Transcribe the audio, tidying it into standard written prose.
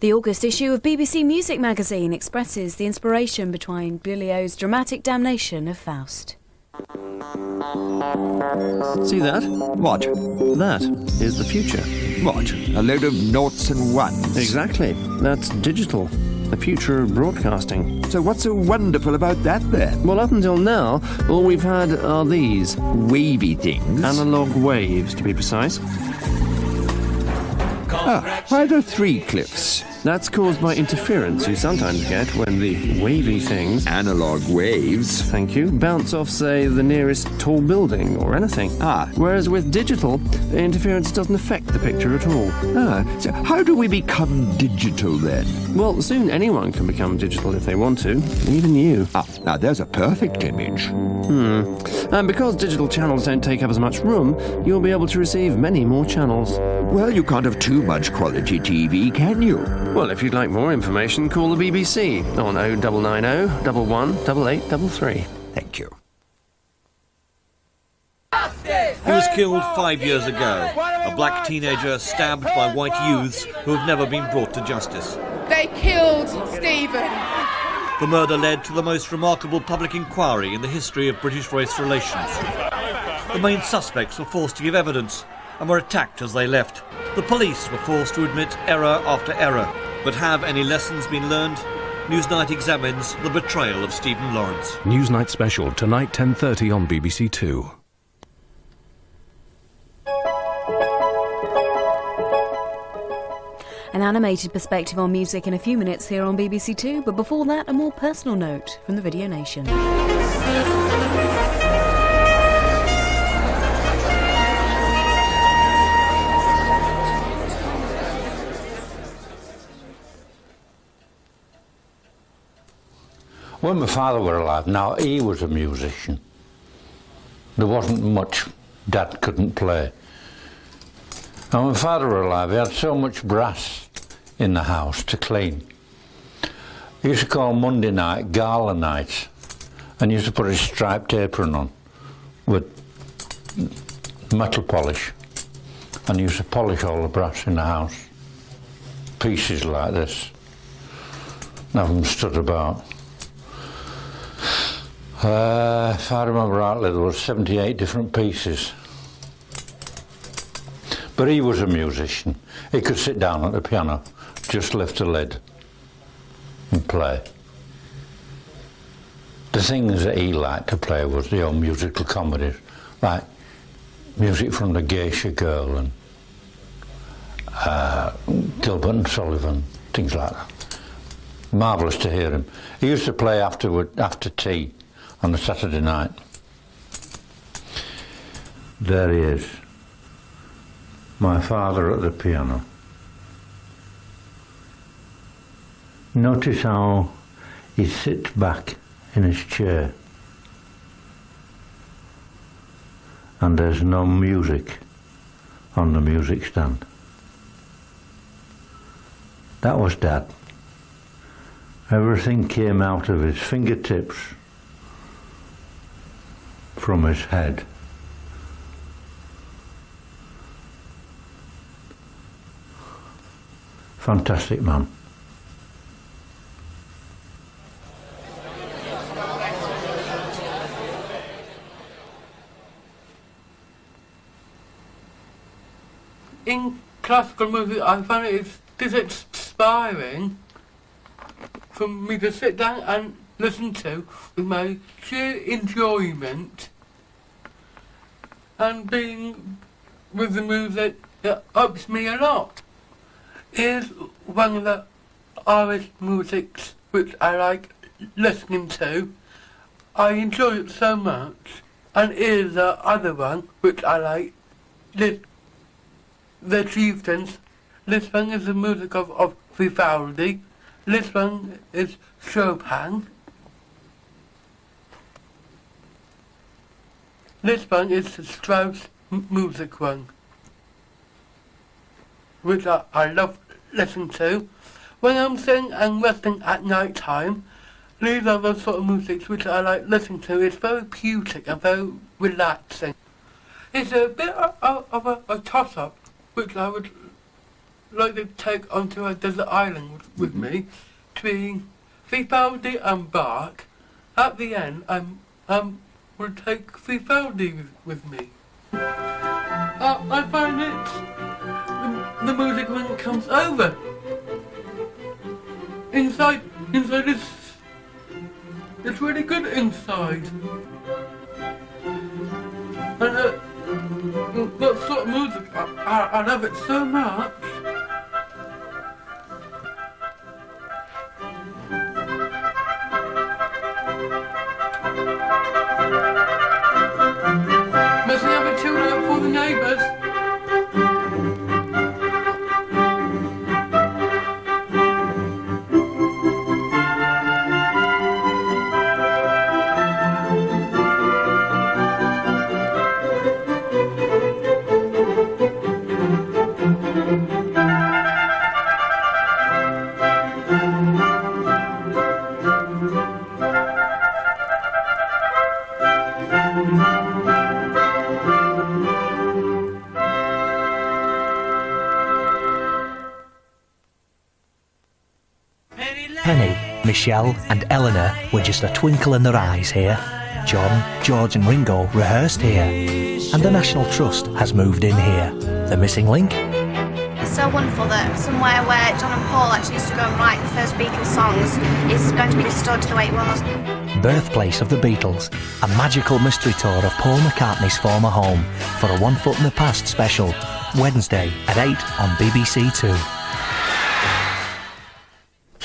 The August issue of BBC Music magazine expresses the inspiration behind Berlioz's dramatic damnation of Faust. See that? What? That is the future. What? A load of noughts and ones? Exactly. That's digital. The future of broadcasting. So what's so wonderful about that then? Well, up until now, all we've had are these. Wavy things? Analog waves, to be precise. Why are there three cliffs? That's caused by interference you sometimes get when the wavy things... Analog waves? Thank you. Bounce off, say, the nearest tall building or anything. Whereas with digital, the interference doesn't affect the picture at all. So how do we become digital then? Well, soon anyone can become digital if they want to. Even you. Now there's a perfect image. And because digital channels don't take up as much room, you'll be able to receive many more channels. Well, you can't have too much quality TV, can you? Well, if you'd like more information, call the BBC on 0990 11 8833. Thank you. He was killed 5 years ago. A black teenager stabbed by white youths who have never been brought to justice. They killed Stephen. The murder led to the most remarkable public inquiry in the history of British race relations. The main suspects were forced to give evidence and were attacked as they left. The police were forced to admit error after error. But have any lessons been learned? Newsnight examines the betrayal of Stephen Lawrence. Newsnight special, tonight 10:30 on BBC2. An animated perspective on music in a few minutes here on BBC2, but before that, a more personal note from the Video Nation. When my father were alive, now he was a musician. There wasn't much Dad couldn't play. And when my father were alive, he had so much brass in the house to clean. He used to call Monday night gala night, and he used to put his striped apron on with metal polish, and he used to polish all the brass in the house. Pieces like this, and have them stood about. If I remember rightly, there were 78 different pieces. But he was a musician. He could sit down at the piano, just lift a lid and play. The things that he liked to play was the old musical comedies, like music from The Geisha Girl and Gilbert and Sullivan, things like that. Marvellous to hear him. He used to play after tea on a Saturday night. There he is, my father at the piano. Notice how he sits back in his chair and there's no music on the music stand. That was Dad. Everything came out of his fingertips, from his head. Fantastic man. In classical music, I find it's inspiring for me to sit down and listen to with my sheer enjoyment and being with the music that ups me a lot. Here's one of the Irish musics which I like listening to. I enjoy it so much. And here's the other one which I like, The Chieftains. This one is the music of Vivaldi. This one is Chopin. This one is the Strauss music one, which I love listening to. When I'm sitting and resting at night time, these are the sort of music which I like listening to. It's very poetic and very relaxing. It's a bit of a toss-up, which I would like to take onto a desert island with me, between Vivaldi and Bach. At the end, will take Vivaldi with me. I find the music when it comes over. Inside it's really good inside. And that sort of music, I love it so much. Must we have a tune out for the neighbours? Penny, Michelle and Eleanor were just a twinkle in their eyes here. John, George and Ringo rehearsed here. And the National Trust has moved in here. The missing link? It's so wonderful that somewhere where John and Paul actually used to go and write the first Beatles songs is going to be restored to the way it was. Birthplace of the Beatles, a magical mystery tour of Paul McCartney's former home for a One Foot in the Past special, Wednesday at 8 on BBC2.